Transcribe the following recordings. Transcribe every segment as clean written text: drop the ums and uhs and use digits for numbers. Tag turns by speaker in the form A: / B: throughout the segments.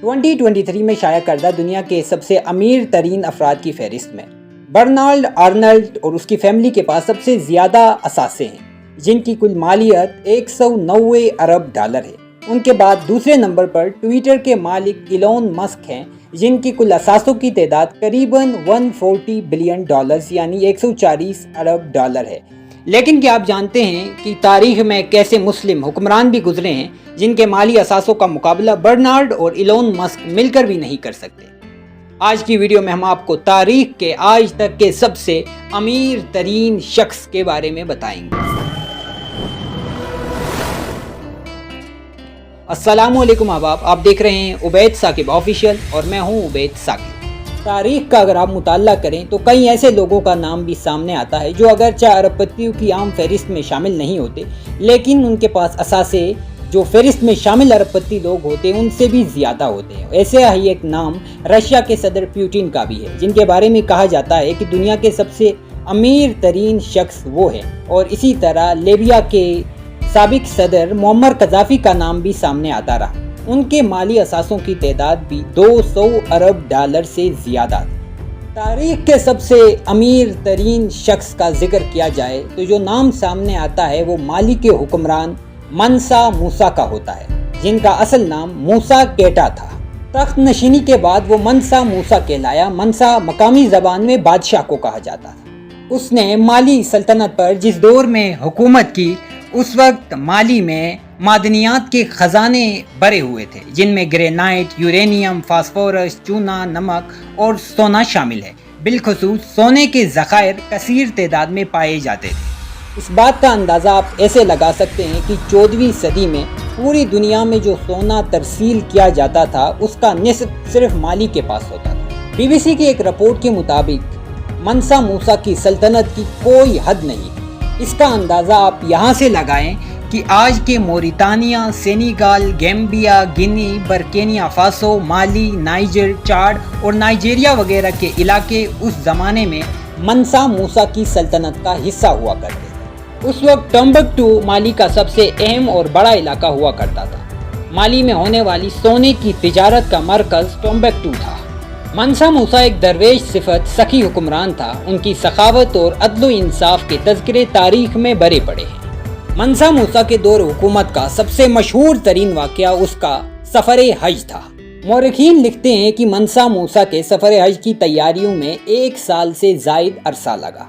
A: 2023 میں شائع کردہ دنیا کے سب سے امیر ترین افراد کی فہرست میں برنارڈ آرنلڈ اور اس کی فیملی کے پاس سب سے زیادہ اثاثے ہیں، جن کی کل مالیت $190 ارب ہے۔ ان کے بعد دوسرے نمبر پر ٹویٹر کے مالک ایلون مسک ہیں، جن کی کل اثاثوں کی تعداد قریباً $140 بلین یعنی $140 ارب ہے۔ لیکن کیا آپ جانتے ہیں کہ تاریخ میں کیسے مسلم حکمران بھی گزرے ہیں جن کے مالی اثاثوں کا مقابلہ برنارڈ اور ایلون مسک مل کر بھی نہیں کر سکتے؟ آج کی ویڈیو میں ہم آپ کو تاریخ کے آج تک کے سب سے امیر ترین شخص کے بارے میں بتائیں گے۔ السلام علیکم احباب، آپ دیکھ رہے ہیں عبید ثاقب آفیشیل اور میں ہوں عبید ثاقب۔ تاریخ کا اگر آپ مطالعہ کریں تو کئی ایسے لوگوں کا نام بھی سامنے آتا ہے جو اگرچہ ارب پتیوں کی عام فہرست میں شامل نہیں ہوتے، لیکن ان کے پاس اثاثے جو فہرست میں شامل ارب پتی لوگ ہوتے ہیں ان سے بھی زیادہ ہوتے ہیں۔ ایسے ہی ایک نام رشیا کے صدر پیوٹن کا بھی ہے، جن کے بارے میں کہا جاتا ہے کہ دنیا کے سب سے امیر ترین شخص وہ ہے، اور اسی طرح لیبیا کے سابق صدر معمر قذافی کا نام بھی سامنے آتا رہا۔ ان کے مالی اثاثوں کی تعداد بھی $200 ارب سے زیادہ تھی۔ تاریخ کے سب سے امیر ترین شخص کا ذکر کیا جائے تو جو نام سامنے آتا ہے وہ مالی کے حکمران منسا موسیٰ کا ہوتا ہے، جن کا اصل نام موسیٰ کیٹا تھا۔ تخت نشینی کے بعد وہ منسا موسیٰ کہلایا۔ منسا مقامی زبان میں بادشاہ کو کہا جاتا تھا۔ اس نے مالی سلطنت پر جس دور میں حکومت کی، اس وقت مالی میں معدنیات کے خزانے بھرے ہوئے تھے، جن میں گرینائٹ، یورینیم، فاسفورس، چونا، نمک اور سونا شامل ہے۔ بالخصوص سونے کے ذخائر کثیر تعداد میں پائے جاتے تھے۔ اس بات کا اندازہ آپ ایسے لگا سکتے ہیں کہ 14ویں صدی میں پوری دنیا میں جو سونا ترسیل کیا جاتا تھا اس کا نصف صرف مالی کے پاس ہوتا تھا۔ BBC کی ایک رپورٹ کے مطابق منسا موسیٰ کی سلطنت کی کوئی حد نہیں تھی۔ اس کا اندازہ آپ یہاں سے لگائیں کہ آج کے موریتانیہ، سینیگال، گیمبیا، گینی، برکینیا فاسو، مالی، نائجر، چاڈ اور نائجیریا وغیرہ کے علاقے اس زمانے میں منسا موسیٰ کی سلطنت کا حصہ ہوا کرتے تھے۔ اس وقت ٹمبکٹو مالی کا سب سے اہم اور بڑا علاقہ ہوا کرتا تھا۔ مالی میں ہونے والی سونے کی تجارت کا مرکز ٹمبکٹو تھا۔ منسا موسیٰ ایک درویش صفت سخی حکمران تھا۔ ان کی سخاوت اور عدل و انصاف کے تذکرے تاریخ میں بھرے پڑے ہیں۔ منسا موسیٰ کے دور حکومت کا سب سے مشہور ترین واقعہ اس کا سفر حج تھا۔ مورخین لکھتے ہیں کہ منسا موسیٰ کے سفر حج کی تیاریوں میں 1 سال سے زائد عرصہ لگا۔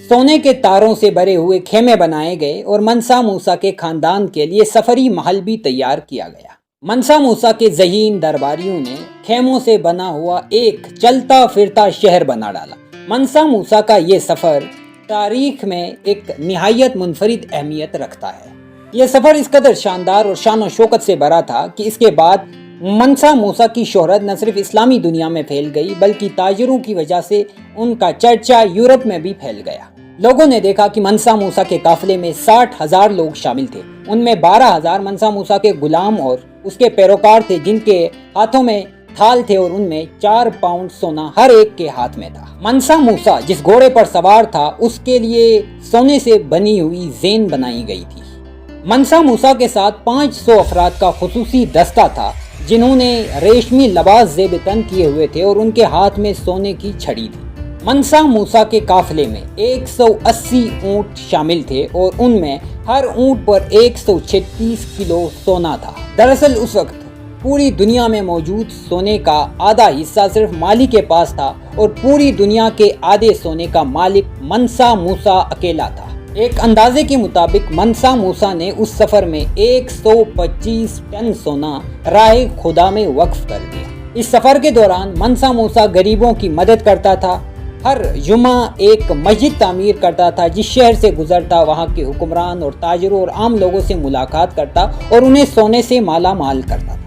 A: سونے کے تاروں سے بھرے ہوئے خیمے بنائے گئے اور منسا موسیٰ کے خاندان کے لیے سفری محل بھی تیار کیا گیا۔ منسا موسیٰ کے ذہین درباریوں نے خیموں سے بنا ہوا ایک چلتا پھرتا شہر بنا ڈالا۔ منسا موسیٰ کا یہ سفر تاریخ میں ایک نہایت منفرد اہمیت رکھتا ہے۔ یہ سفر اس قدر شاندار اور شان و شوکت سے بھرا تھا کہ اس کے بعد منسا موسیٰ کی شہرت نہ صرف اسلامی دنیا میں پھیل گئی بلکہ تاجروں کی وجہ سے ان کا چرچا یورپ میں بھی پھیل گیا۔ لوگوں نے دیکھا کہ منسا موسیٰ کے قافلے میں 60,000 لوگ شامل تھے۔ ان میں 12,000 منسا موسیٰ کے غلام اور اس کے پیروکار تھے، جن کے ہاتھوں میں تھال تھے اور ان میں 4 پاؤنڈ سونا ہر ایک کے ہاتھ میں تھا۔ منسا موسیٰ جس گھوڑے پر سوار تھا اس کے لیے سونے سے بنی ہوئی زین بنائی گئی تھی۔ منسا موسیٰ کے ساتھ 500 افراد کا خصوصی دستہ تھا، جنہوں نے ریشمی لباس زیب تن کیے ہوئے تھے اور ان کے ہاتھ میں سونے کی چھڑی تھی۔ منسا موسیٰ کے قافلے میں 180 اونٹ شامل تھے اور ان میں ہر اونٹ پر 136 کلو سونا تھا۔ دراصل اس وقت پوری دنیا میں موجود سونے کا آدھا حصہ صرف مالی کے پاس تھا اور پوری دنیا کے آدھے سونے کا مالک منسا موسیٰ اکیلا تھا۔ ایک اندازے کے مطابق منسا موسیٰ نے اس سفر میں 125 ٹن سونا راہ خدا میں وقف کر دیا۔ اس سفر کے دوران منسا موسیٰ غریبوں کی مدد کرتا تھا۔ ہر جمعہ ایک مسجد تعمیر کرتا تھا، جس شہر سے گزرتا وہاں کے حکمران اور تاجروں اور عام لوگوں سے ملاقات کرتا اور انہیں سونے سے مالا مال کرتا تھا۔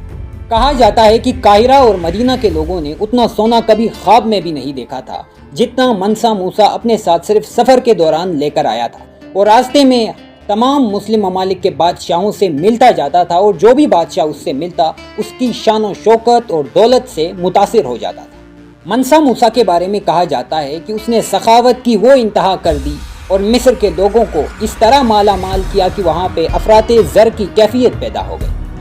A: کہا جاتا ہے کہ قاہرہ اور مدینہ کے لوگوں نے اتنا سونا کبھی خواب میں بھی نہیں دیکھا تھا جتنا منسا موسیٰ اپنے ساتھ صرف سفر کے دوران لے کر آیا تھا، اور راستے میں تمام مسلم ممالک کے بادشاہوں سے ملتا جاتا تھا، اور جو بھی بادشاہ اس سے ملتا اس کی شان و شوکت اور دولت سے متاثر ہو جاتا تھا۔ منسا موسیٰ کے بارے میں کہا جاتا ہے کہ اس نے سخاوت کی وہ انتہا کر دی اور مصر کے لوگوں کو اس طرح مالا مال کیا کہ وہاں پہ افراط زر کی کیفیت پیدا ہو گئی۔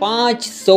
A: 500